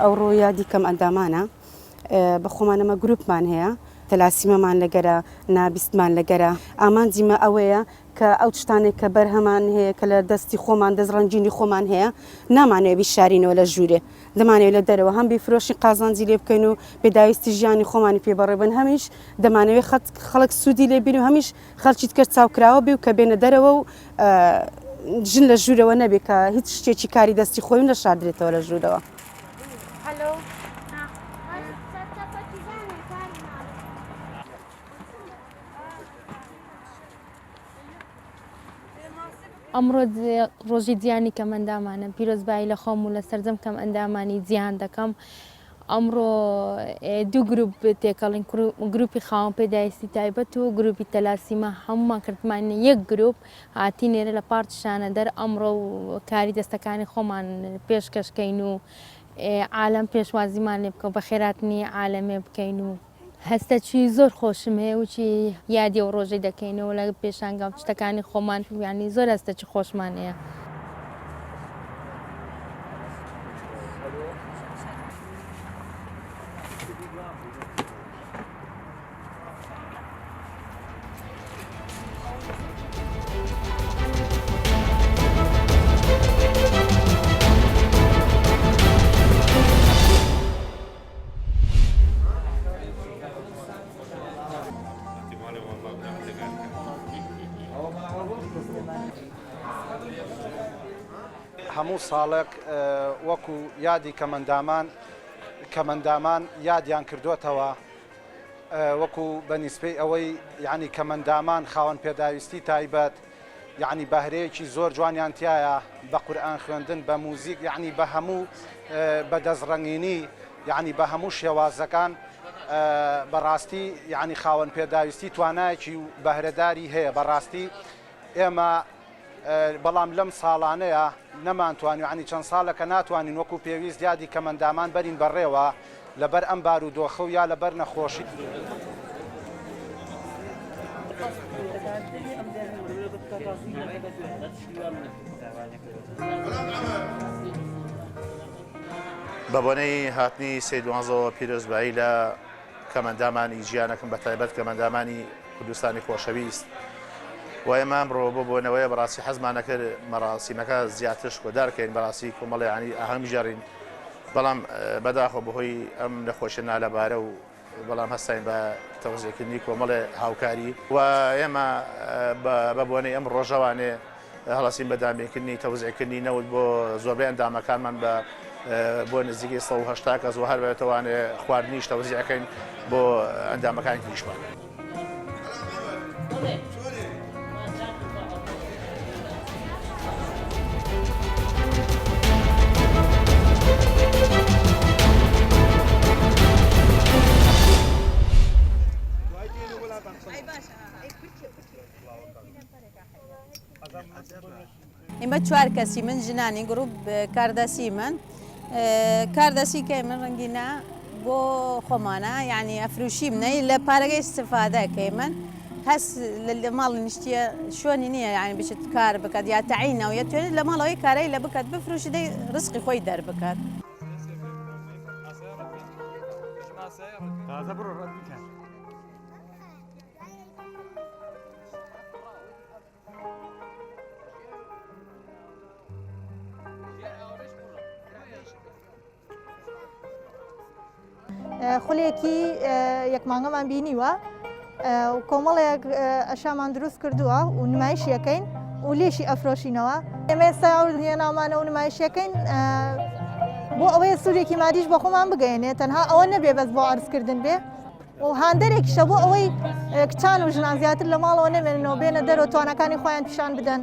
ئەوڕۆ یادی کەم ئەندامانە بە خۆمانەمە گروپمان هەیە تەلاسیمەمان لەگەرە نابیستمان لەگەرە ئامانجیمە ئەوەیە کە ئەو شتانێک کە بەرهەمان هەیە کە لە دەستی خۆمان دەستڕەنجینی خۆمان هەیە نامانەوێت بیشارینەوە لە ژوورێ دەمانەوێت لە دەرەوە هەم بیفرۆشی قازانجی لێ بکەین و پێداویستی ژیانی خۆمانی پێبڕێبن هەمیش دەمانەوێت خەڵک سوودی لێ بین و هەمیش خەڵکی کرد چاوکراوە بێ و کە بێنە دەرەوە و ژن لە ژوورەوە نەبێ کە هیچ شتێکی کاری دەستی خۆیم لە شاردرێتەوە لە ژوورەوە. ئەمڕۆ ڕۆژی جیانی کەم ئەندامانە پیرۆزبایی لە خۆم و لە سەرجەم کەم ئەندامانی جیان دەکەم. ئەمڕۆ دوو گروپ تێکەڵین گروپی خاوەن پێداویستی تایبەت و گروپی تەلاسیمە هەمومان کردمانە یەک گروپ هاتینێرە لە پارتشانە دەر ئەمڕۆ کاری دەستەکانی خۆمان پێشکەشکەین و عالەم پێشوازیمان لێ بکە و بە خێراتنی عالەمێ بکەین و هەستەچی زۆر خۆشم هەیە وچی یادی و ڕۆژەی دەکەینەوە لە پێشانگام شتەکانی خۆمان ینی زۆر هەستەچی خۆشمان هەیە. هەموو ساڵێک وەکو یادی کەمەندامان یادیان کردوتەوە وەکو بەنیسبەی ئەوەی یعنی کەمەندامان خاوەن پێداویستی تایبەت یعنی بەهرەیەکی زۆر جوانیان تایە بە قورئان خوێندن بە موزیک یعنی بە هەموو بەدەستڕەنگینی یعنی بە هەموو شێوازەکان بەڕاستی یعنی خاوەن پێداویستی توانایەکی بەهرەداری هەیە بەڕاستی ئێمە بەڵام لەم ساڵانەیە نەمانتوانی عنی چەند ساڵەکە ناتوانین وەکو پێویست یادی کەمەندامان بەرین بەڕێوە لەبەر ئەم بارودۆخە و یا لەبەر نەخۆشی. بە بۆنەی هاتنی سەیدوانزەوە پیرۆزبایی لە کەمەندامانی ژیانەکەم بە تایبەت کەمەندامانی کوردستانی خۆشەویست و ئێمە ئەمڕۆ بۆ بۆنەوەیە بەڕاستی حەزمانە کرد مەراسیمەکە زیاتر کۆدارکەین بەڕاستی کۆمەڵی ینی ئاهەنگ ژێڕین بەڵام بەداخۆ بەهۆی ئەم نەخۆشیە نالەبارە و بەڵام هەستین بە تەوزیەکردنی کۆمەڵێ هاوکاری و ئێمە بە بۆنەی ئەم ڕۆژەوانێ هەڵەسین بەدامێکردنی تەوزیەکردنی نەوت بۆ زۆربەی ئەندامەکانمان بۆ نزیکی 180 کەس و هەر بێتوانێت خواردنیش تەوزیەکەین بۆ ئەندامەکانی تریشمان. ئێمە چوار کەسی من ژنانی گروپ کاردەسی من کاردەسی من ڕەنگینە بۆ خۆمانە یعنی ئەفروشی منەی لە پارەکەی استفادەکەی من هەست لە ماڵ نیشتیە شوێنی نییە یعنی بچێت کار بکات یا تەعینەوە یە توێنێت لە ماڵەوەی کارەی لە بکات بفروشی دەی ڕزقی خۆی دەربکات. خولێکی یەک مانگەمان بینیوە و کۆمەڵێک ئەشامان دروست کردووە و نمایشیەکەین و لێشی ئەفرۆشینەوە ئێمە ئێستا هێناومانە و نمایشەکەین بۆ ئەوەیە سوودێکی مادیش بە خۆمان بگەێنێت تەنها ئەوە نەبێ بەس بۆ عەرزکردن بێ و هاندەرێکیشە بۆ ئەوەی کچان و ژنان زیاتر لە ماڵەوە نەمێننەوە بێنە دەرەوە توانەکانی خۆیان پیشان بدەن.